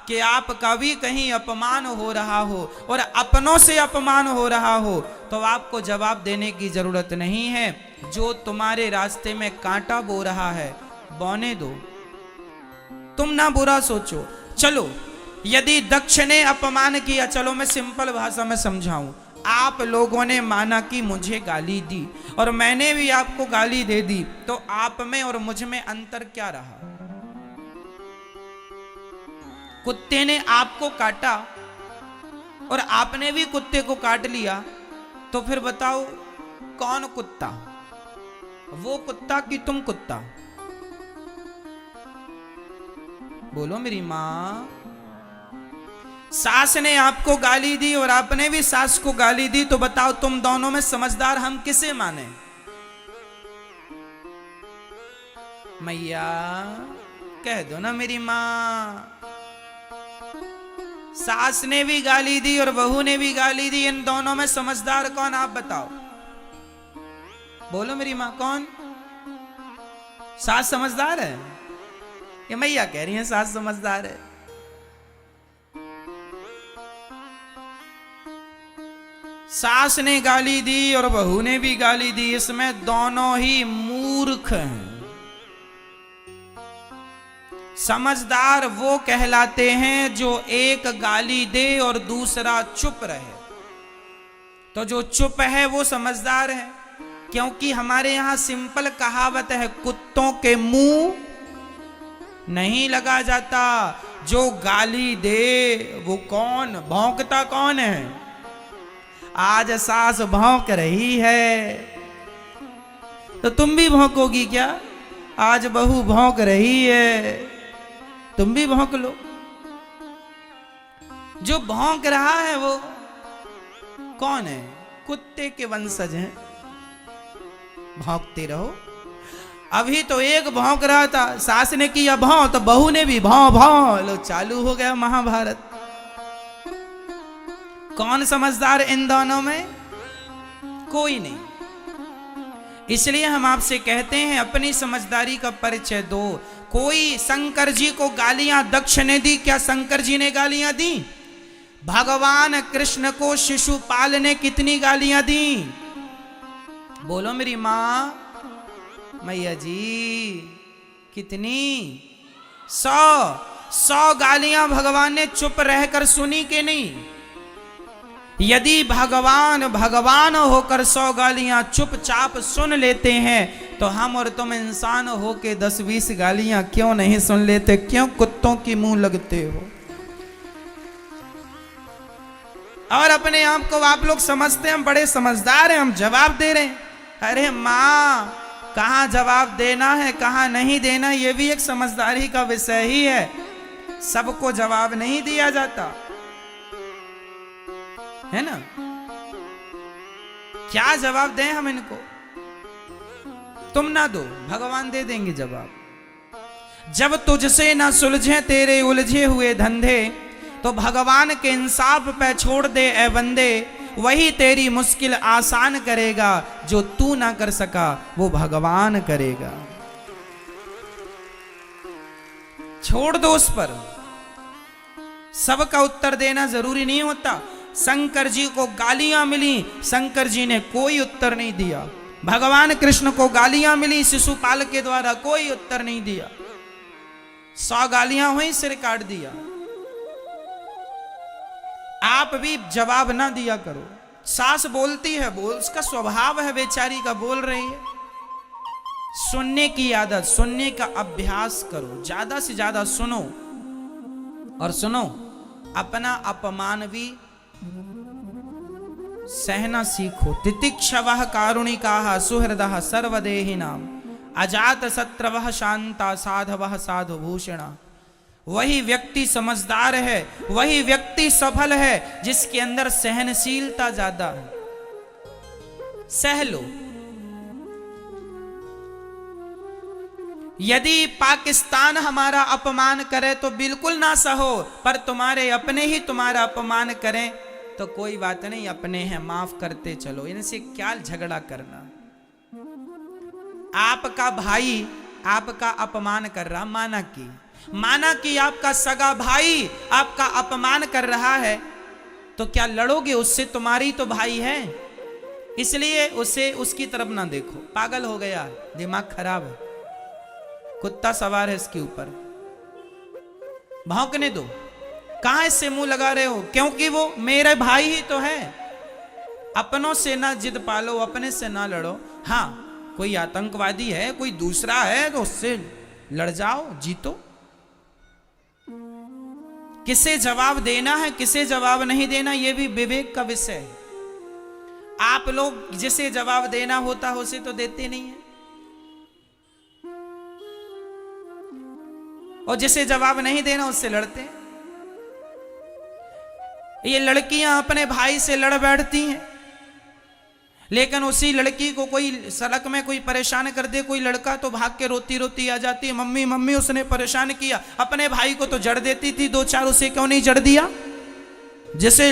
कि आपका भी कहीं अपमान हो रहा हो और अपनों से अपमान हो रहा हो, तो आपको जवाब देने की जरूरत नहीं है। जो तुम्हारे रास्ते में कांटा बो रहा है, बोने दो, तुम ना बुरा सोचो। चलो, यदि दक्ष ने अपमान किया, चलो मैं सिंपल भाषा में समझाऊं, आप लोगों ने माना कि मुझे गाली दी और मैंने भी आपको गाली दे दी, तो आप में और मुझ में अंतर क्या रहा? कुत्ते ने आपको काटा और आपने भी कुत्ते को काट लिया, तो फिर बताओ कौन कुत्ता, वो कुत्ता कि तुम कुत्ता? बोलो मेरी मां। सास ने आपको गाली दी और आपने भी सास को गाली दी, तो बताओ तुम दोनों में समझदार हम किसे माने? मैया कह दो ना मेरी मां। सास ने भी गाली दी और बहू ने भी गाली दी, इन दोनों में समझदार कौन, आप बताओ? बोलो मेरी मां, कौन? सास समझदार है? ये मैया कह रही है सास समझदार है। सास ने गाली दी और बहू ने भी गाली दी, इसमें दोनों ही मूर्ख हैं। समझदार वो कहलाते हैं जो एक गाली दे और दूसरा चुप रहे, तो जो चुप है वो समझदार है। क्योंकि हमारे यहां सिंपल कहावत है, कुत्तों के मुंह नहीं लगा जाता। जो गाली दे वो कौन, भौंकता कौन है? आज सास भौंक रही है तो तुम भी भौंकोगी क्या? आज बहू भौंक रही है, तुम भी भौंक लो। जो भौंक रहा है वो कौन है? कुत्ते के वंशज हैं। भौंकते रहो। अभी तो एक भौंक रहा था, सास ने किया भौं तो बहू ने भी भौं भौं, लो चालू हो गया महाभारत। कौन समझदार इन दोनों में? कोई नहीं। इसलिए हम आपसे कहते हैं अपनी समझदारी का परिचय दो। कोई शंकर जी को गालियां दक्ष ने दी, क्या शंकर जी ने गालियां दी? भगवान कृष्ण को शिशुपाल ने कितनी गालियां दी? बोलो मेरी मां। मैया जी कितनी? 100 गालियां भगवान ने चुप रहकर सुनी कि नहीं? यदि भगवान होकर 100 गालियां चुपचाप सुन लेते हैं, तो हम और तुम इंसान होके 10-20 गालियां क्यों नहीं सुन लेते? क्यों कुत्तों की मुंह लगते हो? और अपने आप को आप लोग समझते हैं हम बड़े समझदार हैं, हम जवाब दे रहे हैं। अरे मां, कहां जवाब देना है कहां नहीं देना, यह भी एक समझदारी का विषय ही है। सबको जवाब नहीं दिया जाता है ना। क्या जवाब दें हम इनको? तुम ना दो, भगवान दे देंगे जवाब। जब तुझसे ना सुलझे तेरे उलझे हुए धंधे, तो भगवान के इंसाफ पे छोड़ दे ए बंदे। वही तेरी मुश्किल आसान करेगा, जो तू ना कर सका वो भगवान करेगा। छोड़ दो उस पर, सबका उत्तर देना जरूरी नहीं होता। शंकर जी को गालियां मिली, शंकर जी ने कोई उत्तर नहीं दिया। भगवान कृष्ण को गालियां मिली शिशुपाल के द्वारा, कोई उत्तर नहीं दिया। 100 गालियां हुई, सिर काट दिया। आप भी जवाब ना दिया करो। सास बोलती है, बोल, उसका स्वभाव है बेचारी का, बोल रही है। सुनने की आदत, सुनने का अभ्यास करो, ज्यादा से ज्यादा सुनो। और सुनो, अपना अपमान भी सहना सीखो। तितिक्षवः कारुणिकाः सुहृदः सर्वदेहिनां अजात शत्रवः शांता साधवः साधुभूषणा। वही व्यक्ति समझदार है, वही व्यक्ति सफल है जिसके अंदर सहनशीलता ज्यादा है। सह लो। यदि पाकिस्तान हमारा अपमान करे तो बिल्कुल ना सहो, पर तुम्हारे अपने ही तुम्हारा अपमान करें तो कोई बात नहीं, अपने हैं, माफ करते चलो। इनसे क्या झगड़ा करना। आपका भाई आपका अपमान कर रहा, माना कि माना कि आपका सगा भाई आपका अपमान कर रहा है, तो क्या लड़ोगे उससे? तुम्हारी तो भाई है, इसलिए उसे उसकी तरफ ना देखो। पागल हो गया, दिमाग खराब है, कुत्ता सवार है इसके ऊपर, भौंकने दो। कहां इससे मुंह लगा रहे हो? क्योंकि वो मेरे भाई ही तो है। अपनों से ना जिद पालो, अपने से ना लड़ो। हाँ, कोई आतंकवादी है, कोई दूसरा है, तो उससे लड़ जाओ, जीतो। किसे जवाब देना है, किसे जवाब नहीं देना, यह भी विवेक का विषय है। आप लोग जिसे जवाब देना होता है उसे तो देते नहीं है, और जिसे जवाब नहीं देना उससे लड़ते हैं। ये लड़कियां अपने भाई से लड़ बैठती हैं, लेकिन उसी लड़की को कोई सड़क में कोई परेशान कर दे, कोई लड़का, तो भाग के रोती रोती आ जाती है, मम्मी मम्मी उसने परेशान किया। अपने भाई को तो जड़ देती थी दो चार, उसे क्यों नहीं जड़ दिया? जिससे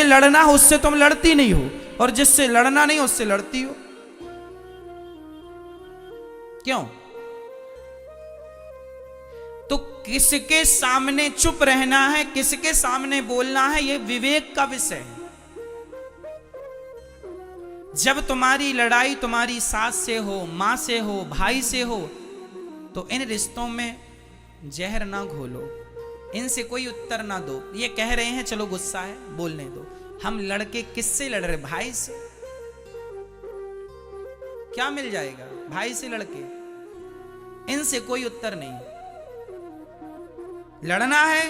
लड़ना हो उससे तुम लड़ती नहीं हो, और जिससे लड़ना नहीं उससे लड़ती हो। क्यों? तो किसके सामने चुप रहना है, किसके सामने बोलना है, यह विवेक का विषय है। जब तुम्हारी लड़ाई तुम्हारी सास से हो, मां से हो, भाई से हो, तो इन रिश्तों में जहर ना घोलो, इनसे कोई उत्तर ना दो। ये कह रहे हैं चलो गुस्सा है, बोलने दो। हम लड़के किससे लड़ रहे? भाई से। क्या मिल जाएगा भाई से लड़के? इनसे कोई उत्तर नहीं। लड़ना है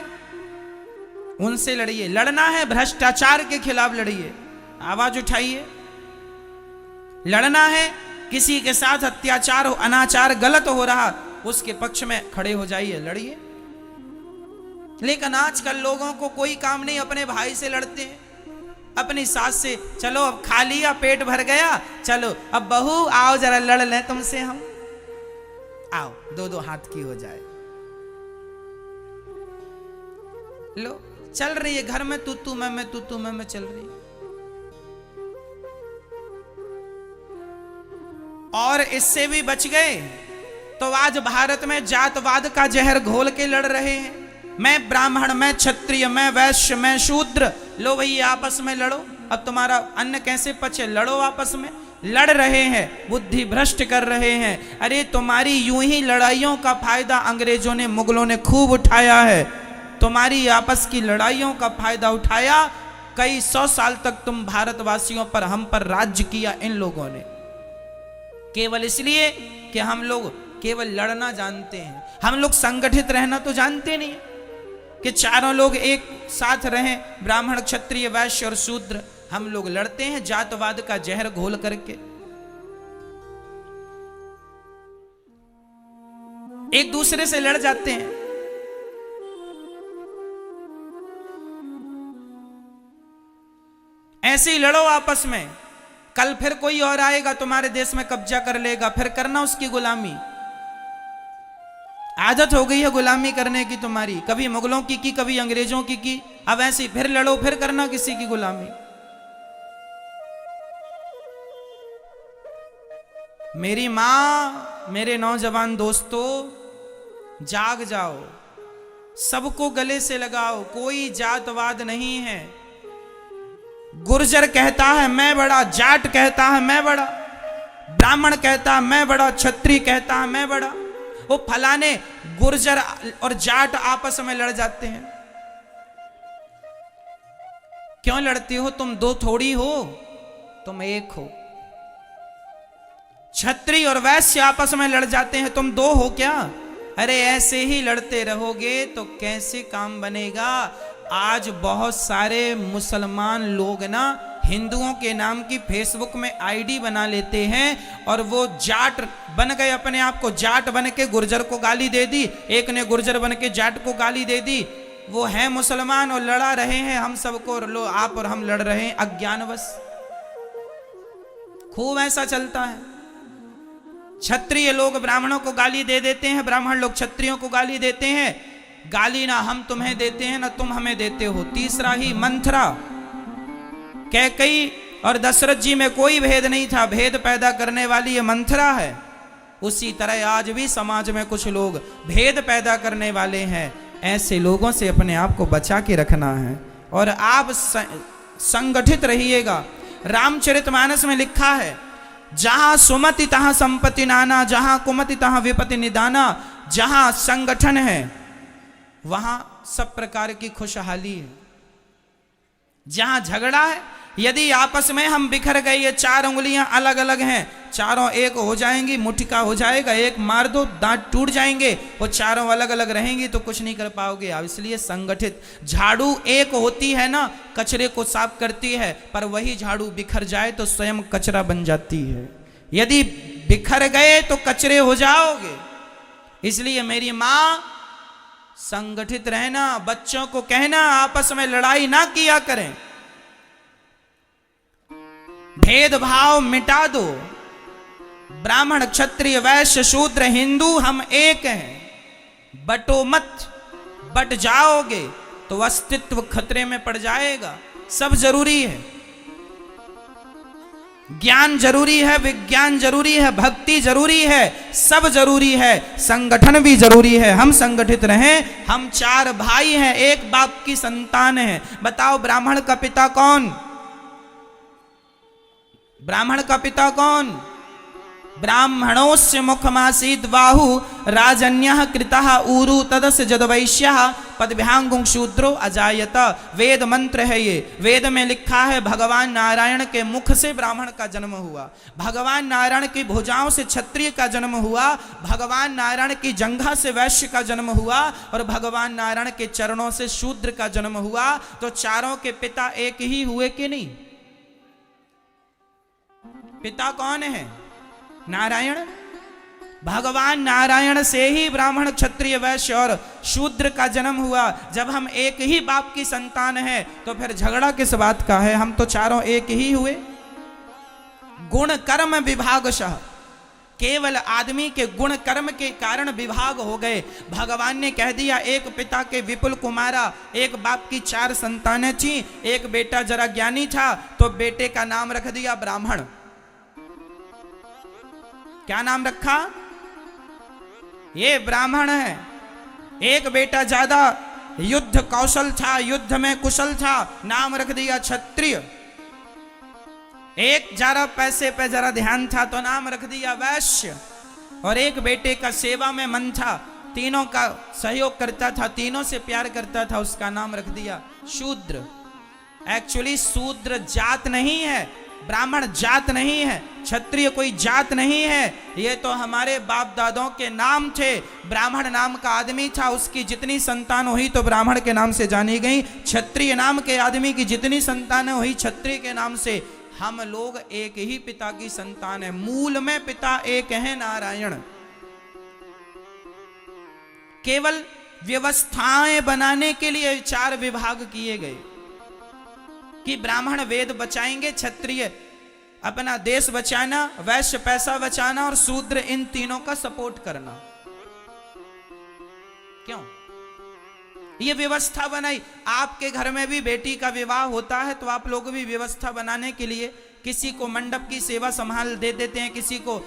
उनसे लड़िए, लड़ना है भ्रष्टाचार के खिलाफ लड़िए, आवाज उठाइए। लड़ना है किसी के साथ अत्याचार हो, अनाचार गलत हो रहा, उसके पक्ष में खड़े हो जाइए, लड़िए। लेकिन आजकल लोगों को कोई काम नहीं, अपने भाई से लड़ते हैं, अपनी सास से। चलो अब खा लिया, पेट भर गया, चलो अब बहू आओ जरा लड़ लें तुमसे हम, आओ दो दो हाथ की हो जाए। लो चल रही है घर में तू तू मैं तू तू मैं चल रही है। और इससे भी बच गए तो आज भारत में जातवाद का जहर घोल के लड़ रहे हैं। मैं ब्राह्मण, मैं क्षत्रिय, मैं वैश्य, मैं शूद्र। लो भाई आपस में लड़ो, अब तुम्हारा अन्न कैसे पचे, लड़ो आपस में। लड़ रहे हैं, बुद्धि भ्रष्ट कर रहे हैं। अरे तुम्हारी यूं ही लड़ाइयों का फायदा अंग्रेजों ने, मुगलों ने खूब उठाया है। तुम्हारी आपस की लड़ाइयों का फायदा उठाया। कई 100 साल तक तुम भारतवासियों पर, हम पर राज्य किया इन लोगों ने, केवल इसलिए कि हम लोग केवल लड़ना जानते हैं। हम लोग संगठित रहना तो जानते नहीं कि चारों लोग एक साथ रहें, ब्राह्मण, क्षत्रिय, वैश्य और शूद्र। हम लोग लड़ते हैं जातवाद का जहर घोल करके। एक दूसरे से लड़ जाते हैं। ऐसे ही लड़ो आपस में। कल फिर कोई और आएगा तुम्हारे देश में, कब्जा कर लेगा, फिर करना उसकी गुलामी। आदत हो गई है गुलामी करने की तुम्हारी, कभी मुगलों की कभी अंग्रेजों की। अब ऐसे फिर लड़ो, फिर करना किसी की गुलामी। मेरी मां, मेरे नौजवान दोस्तों, जाग जाओ, सबको गले से लगाओ। कोई जातवाद नहीं है। गुर्जर कहता है मैं बड़ा, जाट कहता है मैं बड़ा, ब्राह्मण कहता है मैं बड़ा, क्षत्रिय कहता है मैं बड़ा। वो फलाने गुर्जर और जाट आपस में लड़ जाते हैं। क्यों लड़ते हो? तुम दो थोड़ी हो, तुम एक हो। क्षत्रिय और वैश्य आपस में लड़ जाते हैं, तुम दो हो क्या? अरे ऐसे ही लड़ते रहोगे तो कैसे काम बनेगा? आज बहुत सारे मुसलमान लोग ना हिंदुओं के नाम की फेसबुक में आईडी बना लेते हैं और वो जाट बन गए, अपने आप को जाट बन के गुर्जर को गाली दे दी, एक ने गुर्जर बन के जाट को गाली दे दी। वो है मुसलमान और लड़ा रहे हैं हम सबको, लो आप और हम लड़ रहे हैं अज्ञानवश। खूब ऐसा चलता है। क्षत्रिय लोग ब्राह्मणों को गाली दे देते हैं, ब्राह्मण लोग क्षत्रियों को गाली देते हैं। गाली ना हम तुम्हें देते हैं ना तुम हमें देते हो। तीसरा ही मंथरा, कैकेयी और दशरथ जी में कोई भेद नहीं था, भेद पैदा करने वाली ये मंथरा है। उसी तरह आज भी समाज में कुछ लोग भेद पैदा करने वाले हैं। ऐसे लोगों से अपने आप को बचा के रखना है और आप संगठित रहिएगा। रामचरितमानस में लिखा है, जहां सुमति तहां संपत्ति नाना, जहां कुमति तहां विपत्ति निदाना। जहां संगठन है वहां सब प्रकार की खुशहाली है। जहां झगड़ा है, यदि आपस में हम बिखर गए, ये चार उंगलियां अलग अलग हैं, चारों एक हो जाएंगी, मुट्ठी हो जाएगा, एक मार दो दांत टूट जाएंगे, वो चारों अलग अलग रहेंगी तो कुछ नहीं कर पाओगे आप। इसलिए संगठित। झाड़ू एक होती है ना, कचरे को साफ करती है, पर वही झाड़ू बिखर जाए तो स्वयं कचरा बन जाती है। यदि बिखर गए तो कचरे हो जाओगे। इसलिए मेरी मां, संगठित रहना। बच्चों को कहना आपस में लड़ाई ना किया करें, भेदभाव मिटा दो। ब्राह्मण क्षत्रिय वैश्य शूद्र हिंदू हम एक हैं। बटो मत, बट जाओगे तो अस्तित्व खतरे में पड़ जाएगा। सब जरूरी है, ज्ञान जरूरी है, विज्ञान जरूरी है, भक्ति जरूरी है, सब जरूरी है, संगठन भी जरूरी है। हम संगठित रहें। हम चार भाई हैं, एक बाप की संतान हैं। बताओ ब्राह्मण का पिता कौन? ब्राह्मण का पिता कौन? ब्राह्मणोस्य मुखमासीद बाहु राजन्यः कृतः ऊरु तदस्य जदवैश्यः पदभ्यांगुं शूद्रो अजायत। वेद मंत्र है ये। वेद में लिखा है भगवान नारायण के मुख से ब्राह्मण का जन्म हुआ, भगवान नारायण की भुजाओं से क्षत्रिय का जन्म हुआ, भगवान नारायण की जंघा से वैश्य का जन्म हुआ और भगवान नारायण के चरणों से शूद्र का जन्म हुआ। तो चारों के पिता एक ही हुए कि नहीं? पिता कौन है? नारायण। भगवान नारायण से ही ब्राह्मण क्षत्रिय वैश्य और शूद्र का जन्म हुआ। जब हम एक ही बाप की संतान हैं तो फिर झगड़ा किस बात का है? हम तो चारों एक ही हुए। गुण कर्म विभागशः, केवल आदमी के गुण कर्म के कारण विभाग हो गए। भगवान ने कह दिया एक पिता के विपुल कुमारा, एक बाप की चार संतानें थी, एक बेटा जरा ज्ञानी था तो बेटे का नाम रख दिया ब्राह्मण। क्या नाम रखा? ये ब्राह्मण है। एक बेटा ज्यादा युद्ध कौशल था, युद्ध में कुशल था, नाम रख दिया क्षत्रिय। एक जरा पैसे पे जरा ध्यान था तो नाम रख दिया वैश्य। और एक बेटे का सेवा में मन था, तीनों का सहयोग करता था, तीनों से प्यार करता था, उसका नाम रख दिया शूद्र। एक्चुअली शूद्र जात नहीं है, ब्राह्मण जात नहीं है, क्षत्रिय कोई जात नहीं है। ये तो हमारे बाप दादों के नाम थे। ब्राह्मण नाम का आदमी था, उसकी जितनी संतान हुई तो ब्राह्मण के नाम से जानी गई। क्षत्रिय नाम के आदमी की जितनी संतान हुई क्षत्रिय के नाम से। हम लोग एक ही पिता की संतान है। मूल में पिता एक है, नारायण। केवल व्यवस्थाएं बनाने के लिए चार विभाग किए गए कि ब्राह्मण वेद बचाएंगे, क्षत्रिय अपना देश बचाना, वैश्य पैसा बचाना और शूद्र इन तीनों का सपोर्ट करना। क्यों ये व्यवस्था बनाई? आपके घर में भी बेटी का विवाह होता है तो आप लोग भी व्यवस्था बनाने के लिए किसी को मंडप की सेवा संभाल दे देते हैं, किसी को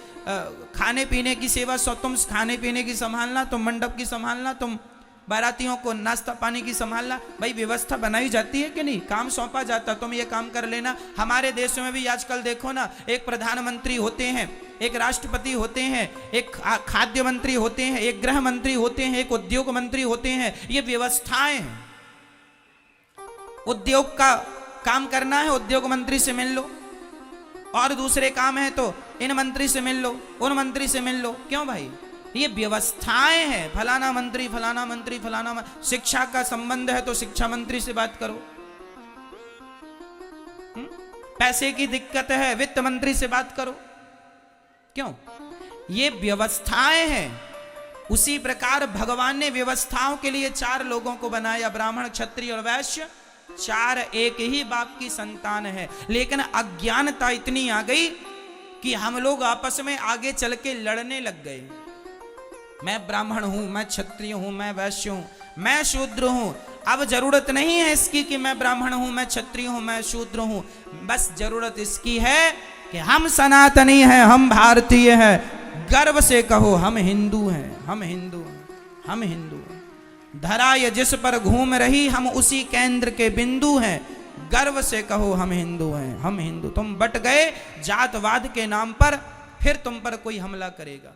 खाने पीने की सेवा, सो तुम खाने पीने की संभालना, तुम मंडप की संभालना, तुम बारातियों को नाश्ता पानी की संभालना। भाई व्यवस्था बनाई जाती है कि नहीं? काम सौंपा जाता, तुम ये काम कर लेना। हमारे देश में भी आजकल देखो ना, एक प्रधानमंत्री होते हैं, एक राष्ट्रपति होते हैं, एक खाद्य मंत्री होते हैं, एक गृह मंत्री होते हैं, एक उद्योग मंत्री होते हैं। ये व्यवस्थाएं हैं। उद्योग का काम करना है, उद्योग मंत्री से मिल लो, और दूसरे काम है तो इन मंत्री से मिल लो, उन मंत्री से मिल लो। क्यों भाई? ये व्यवस्थाएं हैं। फलाना मंत्री, फलाना मंत्री, फलाना शिक्षा का संबंध है तो शिक्षा मंत्री से बात करो। पैसे की दिक्कत है, वित्त मंत्री से बात करो। क्यों? ये व्यवस्थाएं हैं। उसी प्रकार भगवान ने व्यवस्थाओं के लिए चार लोगों को बनाया, ब्राह्मण क्षत्रिय और वैश्य। चार एक ही बाप की संतान है, लेकिन अज्ञानता इतनी आ गई कि हम लोग आपस में आगे चल के लड़ने लग गए। मैं ब्राह्मण हूं, मैं क्षत्रिय हूं, मैं वैश्य हूं, मैं शूद्र हूं। अब जरूरत नहीं है इसकी कि मैं ब्राह्मण हूं, मैं क्षत्रिय हूं, मैं शूद्र हूं। बस जरूरत इसकी है कि हम सनातनी हैं, हम भारतीय हैं। गर्व से कहो हम हिंदू हैं, हम हिंदू हैं, हम हिंदू हैं। धरा ये जिस पर घूम रही हम उसी केंद्र के बिंदु हैं। गर्व से कहो हम हिंदू हैं, हम हिंदू। तुम बट गए जातवाद के नाम पर, फिर तुम पर कोई हमला करेगा।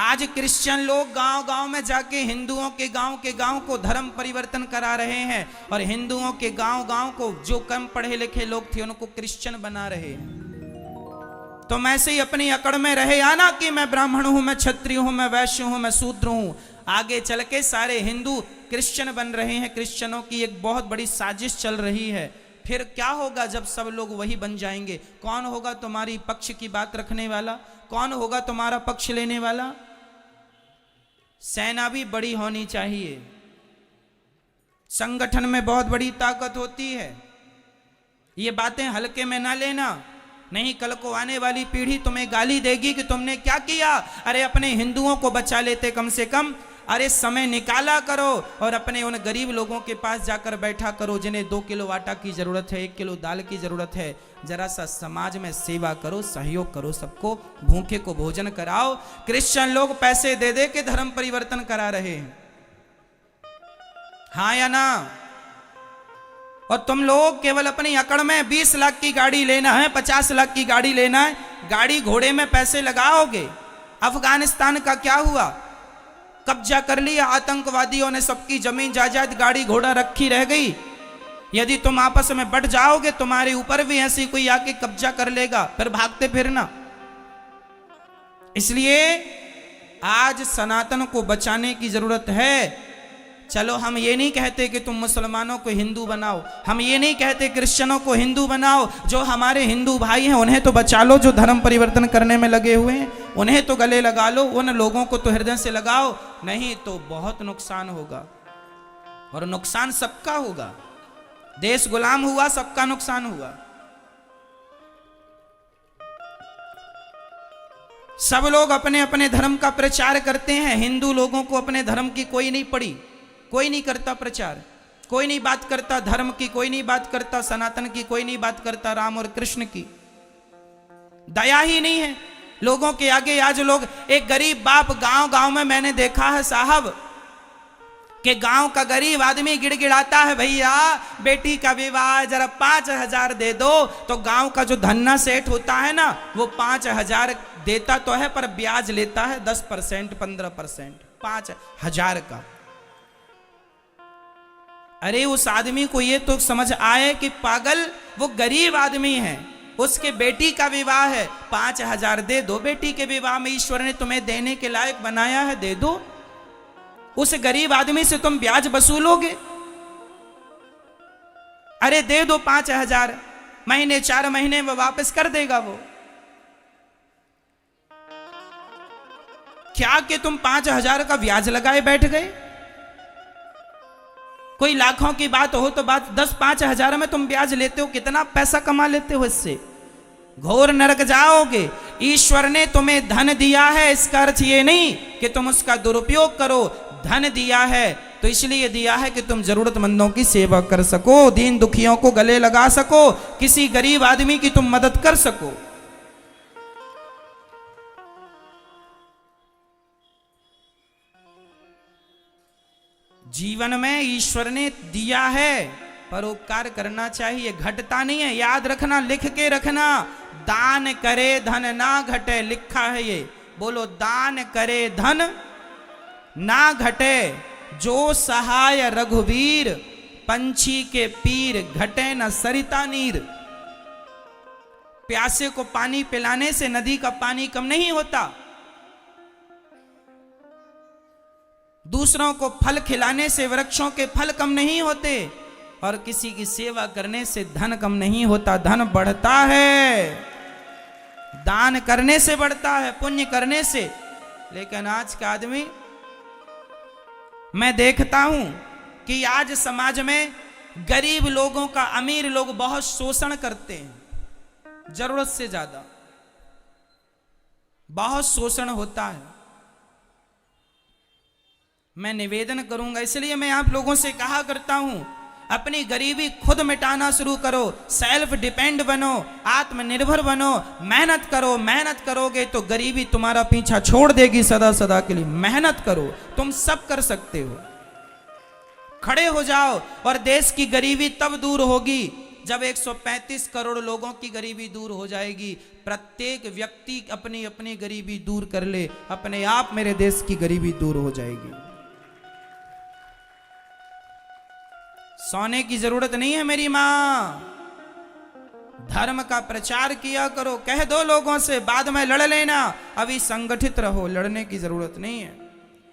आज क्रिश्चियन लोग गांव-गांव में जाके हिंदुओं के गांव को धर्म परिवर्तन करा रहे हैं, और हिंदुओं के गांव को जो कम पढ़े लिखे लोग थे उनको क्रिश्चियन बना रहे हैं। तुम ऐसे ही अपनी अकड़ में रहे आना कि मैं ब्राह्मण हूं, मैं क्षत्रिय हूं, मैं वैश्य हूं, मैं शूद्र हूं। आगे चल के सारे हिंदू क्रिश्चियन बन रहे हैं। क्रिश्चियनों की एक बहुत बड़ी साजिश चल रही है। फिर क्या होगा जब सब लोग वही बन जाएंगे? कौन होगा तुम्हारी पक्ष की बात रखने वाला? कौन होगा तुम्हारा पक्ष लेने वाला? सेना भी बड़ी होनी चाहिए, संगठन में बहुत बड़ी ताकत होती है। ये बातें हल्के में ना लेना, नहीं कल को आने वाली पीढ़ी तुम्हें गाली देगी कि तुमने क्या किया। अरे अपने हिंदुओं को बचा लेते कम से कम। अरे समय निकाला करो और अपने उन गरीब लोगों के पास जाकर बैठा करो जिन्हें 2 किलो आटा की जरूरत है, 1 किलो दाल की जरूरत है। जरा सा समाज में सेवा करो, सहयोग करो, सबको भूखे को भोजन कराओ। क्रिश्चियन लोग पैसे दे दे के धर्म परिवर्तन करा रहे हैं, हाँ या ना? और तुम लोग केवल अपनी अकड़ में 20 लाख की गाड़ी लेना है, 50 लाख की गाड़ी लेना है, गाड़ी घोड़े में पैसे लगाओगे। अफगानिस्तान का क्या हुआ? कब्जा कर लिया आतंकवादियों ने, सबकी जमीन जायदाद गाड़ी घोड़ा रखी रह गई। यदि तुम आपस में बढ़ जाओगे तुम्हारे ऊपर भी ऐसी कोई आके कब्जा कर लेगा, फिर भागते फिरना। इसलिए आज सनातन को बचाने की जरूरत है। चलो हम ये नहीं कहते कि तुम मुसलमानों को हिंदू बनाओ, हम ये नहीं कहते क्रिश्चियनों को हिंदू बनाओ। जो हमारे हिंदू भाई हैं उन्हें तो बचा लो, जो धर्म परिवर्तन करने में लगे हुए हैं उन्हें तो गले लगा लो, उन लोगों को तो हृदय से लगाओ, नहीं तो बहुत नुकसान होगा। और नुकसान सबका होगा। देश गुलाम हुआ, सबका नुकसान हुआ। सब लोग अपने अपने धर्म का प्रचार करते हैं, हिंदू लोगों को अपने धर्म की कोई नहीं पड़ी, कोई नहीं करता प्रचार, कोई नहीं बात करता धर्म की, कोई नहीं बात करता सनातन की, कोई नहीं बात करता राम और कृष्ण की। दया ही नहीं है लोगों के आगे। आज लोग, एक गरीब बाप गांव में मैंने देखा है साहब कि गांव का गरीब आदमी गिड़गिड़ाता है, भैया बेटी का विवाह जरा 5,000 दे दो। तो गांव का जो धन्ना सेठ होता है ना, वो 5,000 देता तो है पर ब्याज लेता है 10%, 15%, 5,000 का। अरे उस आदमी को ये तो समझ आए कि पागल, वो गरीब आदमी है, उसके बेटी का विवाह है, 5,000 दे दो। बेटी के विवाह में ईश्वर ने तुम्हें देने के लायक बनाया है, दे दो। उस गरीब आदमी से तुम ब्याज वसूलोगे? अरे दे दो 5,000, महीने 4 महीने में वापस कर देगा वो। क्या कि तुम 5,000 का ब्याज लगाए बैठ गए? कोई लाखों की बात हो तो बात 10-5,000 में तुम ब्याज लेते हो, कितना पैसा कमा लेते हो इससे? घोर नरक जाओगे। ईश्वर ने तुम्हें धन दिया है, इसका अर्थ ये नहीं कि तुम उसका दुरुपयोग करो। धन दिया है तो इसलिए दिया है कि तुम जरूरतमंदों की सेवा कर सको, दीन दुखियों को गले लगा सको, किसी गरीब आदमी की तुम मदद कर सको। जीवन में ईश्वर ने दिया है, परोपकार करना चाहिए, घटता नहीं है। याद रखना, लिख के रखना, दान करे धन ना घटे, लिखा है ये। बोलो, दान करे धन ना घटे, जो सहाय रघुवीर, पंछी के पीर, घटे न सरिता नीर। प्यासे को पानी पिलाने से नदी का पानी कम नहीं होता, दूसरों को फल खिलाने से वृक्षों के फल कम नहीं होते, और किसी की सेवा करने से धन कम नहीं होता। धन बढ़ता है, दान करने से बढ़ता है, पुण्य करने से। लेकिन आज का आदमी, मैं देखता हूं कि आज समाज में गरीब लोगों का अमीर लोग बहुत शोषण करते हैं, जरूरत से ज्यादा बहुत शोषण होता है। मैं निवेदन करूंगा, इसलिए मैं आप लोगों से कहा करता हूं, अपनी गरीबी खुद मिटाना शुरू करो, सेल्फ डिपेंड बनो, आत्मनिर्भर बनो, मेहनत करो। मेहनत करोगे तो गरीबी तुम्हारा पीछा छोड़ देगी सदा सदा के लिए। मेहनत करो, तुम सब कर सकते हो। खड़े हो जाओ और देश की गरीबी तब दूर होगी जब 135 करोड़ लोगों की गरीबी दूर हो जाएगी। प्रत्येक व्यक्ति अपनी अपनी गरीबी दूर कर ले, अपने आप मेरे देश की गरीबी दूर हो जाएगी। सोने की जरूरत नहीं है मेरी मां। धर्म का प्रचार किया करो, कह दो लोगों से बाद में लड़ लेना, अभी संगठित रहो, लड़ने की जरूरत नहीं है।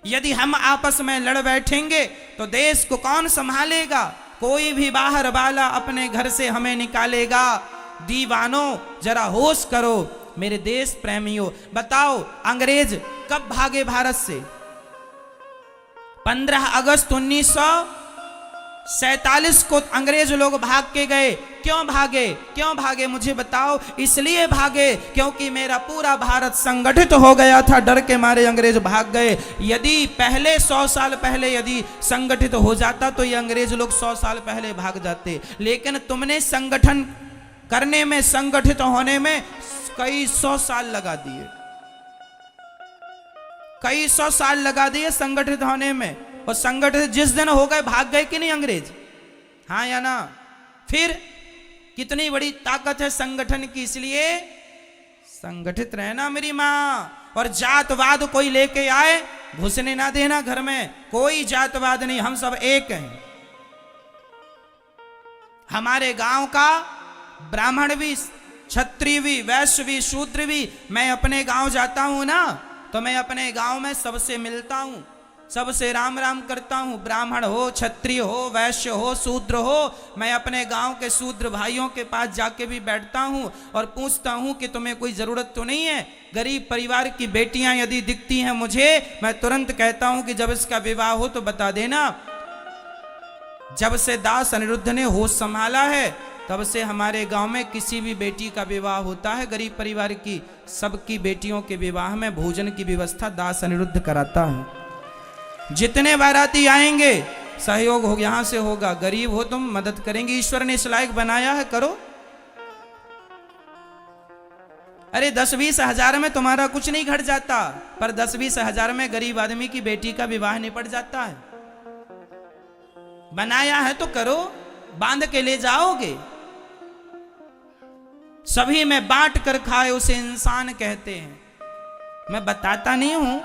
यदि हम आपस में लड़ बैठेंगे तो देश को कौन संभालेगा? कोई भी बाहर वाला अपने घर से हमें निकालेगा। दीवानों जरा होश करो, मेरे देश प्रेमियों। बताओ अंग्रेज कब भागे भारत से? 15 अगस्त 1947 को अंग्रेज लोग भाग के गए। क्यों भागे? क्यों भागे मुझे बताओ। इसलिए भागे क्योंकि मेरा पूरा भारत संगठित हो गया था, डर के मारे अंग्रेज भाग गए। यदि पहले 100 साल पहले यदि संगठित हो जाता तो ये अंग्रेज लोग 100 साल पहले भाग जाते। लेकिन तुमने संगठन करने में, संगठित होने में कई 100 साल लगा दिए, कई 100 साल लगा दिए संगठित होने में। और संगठित जिस दिन हो गए भाग गए कि नहीं अंग्रेज? हाँ या ना? फिर कितनी बड़ी ताकत है संगठन की। इसलिए संगठित रहना मेरी मां। और जातवाद कोई लेके आए, घुसने ना देना घर में। कोई जातवाद नहीं, हम सब एक हैं। हमारे गांव का ब्राह्मण भी, क्षत्रिय भी, वैश्य भी, शूद्र भी, मैं अपने गांव जाता हूं ना तो मैं अपने गांव में सबसे मिलता हूं, सबसे राम राम करता हूं। ब्राह्मण हो, क्षत्रिय हो, वैश्य हो, शूद्र हो, मैं अपने गांव के शूद्र भाइयों के पास जाके भी बैठता हूं और पूछता हूं कि तुम्हें कोई जरूरत तो नहीं है? गरीब परिवार की बेटियां यदि दिखती हैं मुझे, मैं तुरंत कहता हूं कि जब इसका विवाह हो तो बता देना। जब से दास अनिरुद्ध ने होश संभाला है तब से हमारे गांव में किसी भी बेटी का विवाह होता है गरीब परिवार की, सबकी बेटियों के विवाह में भोजन की व्यवस्था दास अनिरुद्ध कराता है। जितने बाराती आएंगे सहयोग हो, यहां से होगा। गरीब हो तुम, मदद करेंगे। ईश्वर ने इस लायक बनाया है, करो। अरे 10-20 हजार में तुम्हारा कुछ नहीं घट जाता, पर 10-20 हजार में गरीब आदमी की बेटी का विवाह निपट जाता है। बनाया है तो करो, बांध के ले जाओगे। सभी में बांट कर खाए उसे इंसान कहते हैं। मैं बताता नहीं हूं,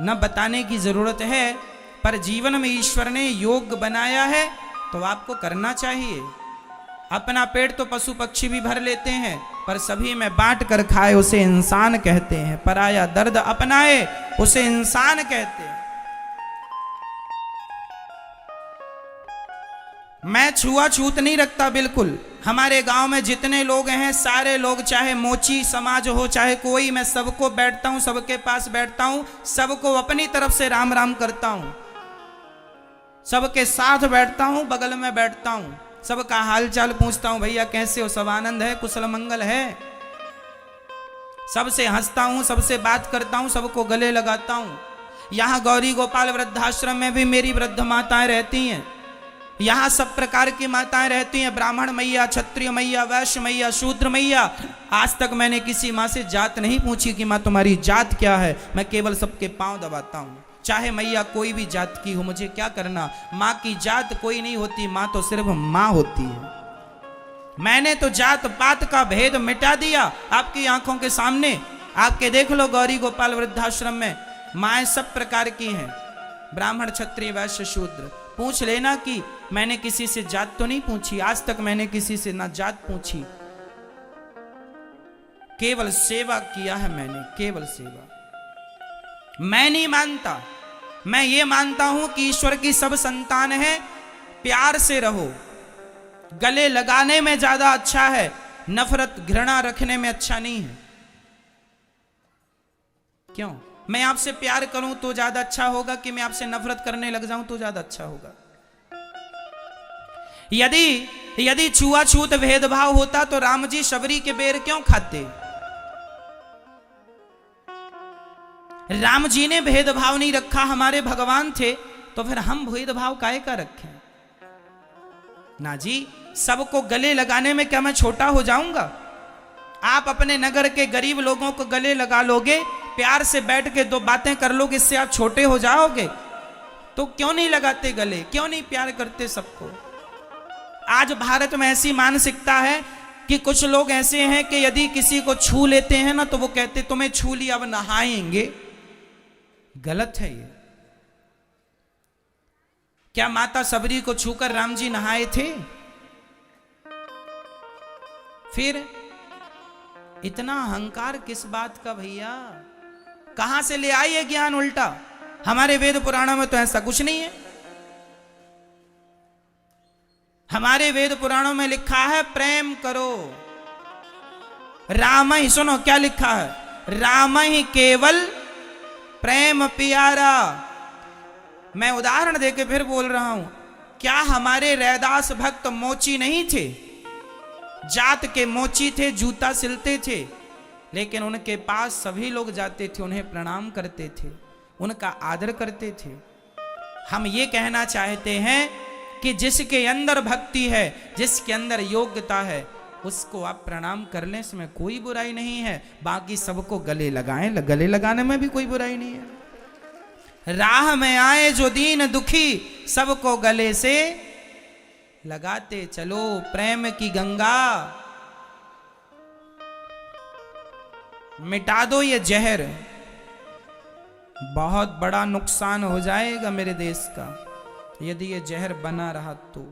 न बताने की जरूरत है, पर जीवन में ईश्वर ने योग बनाया है तो आपको करना चाहिए। अपना पेट तो पशु पक्षी भी भर लेते हैं, पर सभी में बांट कर खाए उसे इंसान कहते हैं। पराया दर्द अपनाए उसे इंसान कहते हैं। मैं छुआछूत नहीं रखता बिल्कुल। हमारे गांव में जितने लोग हैं सारे लोग, चाहे मोची समाज हो चाहे कोई, मैं सबको बैठता हूं, सबके पास बैठता हूं, सबको अपनी तरफ से राम राम करता हूं, सबके साथ बैठता हूं, बगल में बैठता हूं, सबका हालचाल पूछता हूं, भैया कैसे हो, सब आनंद है, कुशल मंगल है। सबसे हंसता हूं, सबसे बात करता हूं, सबको गले लगाता हूं। यहां गौरी गोपाल वृद्धाश्रम में भी मेरी वृद्ध माताएं रहती हैं। यहां सब प्रकार की माताएं रहती हैं, ब्राह्मण मैया, क्षत्रिय मैया, वैश्य मैया, शूद्र मैया। आज तक मैंने किसी मां से जात नहीं पूछी कि मां तुम्हारी जात क्या है। मैं केवल सबके पांव दबाता हूं, चाहे मैया कोई भी जात की हो, मुझे क्या करना। मां की जात कोई नहीं होती, मां तो सिर्फ मां होती है। मैंने तो जात पात का भेद मिटा दिया आपकी आंखों के सामने। आपके देख लो गौरी गोपाल वृद्धाश्रम में माएँ सब प्रकार की हैं, ब्राह्मण, क्षत्रिय, वैश्य, शूद्र। पूछ लेना कि मैंने किसी से जात तो नहीं पूछी, आज तक मैंने किसी से ना जात पूछी, केवल सेवा किया है मैंने, केवल सेवा। मैं नहीं मानता, मैं ये मानता हूं कि ईश्वर की सब संतान है, प्यार से रहो। गले लगाने में ज्यादा अच्छा है, नफरत घृणा रखने में अच्छा नहीं है। क्यों? मैं आपसे प्यार करूं तो ज्यादा अच्छा होगा कि मैं आपसे नफरत करने लग जाऊं तो ज्यादा अच्छा होगा? यदि छुआछूत भेदभाव होता तो राम जी शबरी के बेर क्यों खाते? राम जी ने भेदभाव नहीं रखा, हमारे भगवान थे, तो फिर हम भेदभाव काहे का रखें? ना जी, सबको गले लगाने में क्या मैं छोटा हो जाऊंगा? आप अपने नगर के गरीब लोगों को गले लगा लोगे, प्यार से बैठ के दो बातें कर लोगे, इससे आप छोटे हो जाओगे? तो क्यों नहीं लगाते गले, क्यों नहीं प्यार करते सबको? आज भारत में ऐसी मानसिकता है कि कुछ लोग ऐसे हैं कि यदि किसी को छू लेते हैं ना तो वो कहते तुम्हें छू लिया अब नहाएंगे। गलत है ये। क्या माता सबरी को छूकर राम जी नहाए थे? फिर इतना अहंकार किस बात का भैया? कहां से ले आई है ज्ञान उल्टा? हमारे वेद पुराणों में तो ऐसा कुछ नहीं है। हमारे वेद पुराणों में लिखा है प्रेम करो, राम ही, सुनो क्या लिखा है, राम ही केवल प्रेम प्यारा। मैं उदाहरण देके फिर बोल रहा हूं, क्या हमारे रैदास भक्त मोची नहीं थे? जात के मोची थे, जूता सिलते थे, लेकिन उनके पास सभी लोग जाते थे, उन्हें प्रणाम करते थे, उनका आदर करते थे। हम ये कहना चाहते हैं कि जिसके अंदर भक्ति है, जिसके अंदर योग्यता है, उसको आप प्रणाम करने इसमें कोई बुराई नहीं है। बाकी सबको गले लगाएं, गले लगाने में भी कोई बुराई नहीं है। राह में आए जो दीन दुखी, सबको गले से लगाते चलो, प्रेम की गंगा मिटा दो ये जहर। बहुत बड़ा नुकसान हो जाएगा मेरे देश का यदि ये जहर बना रहा तो।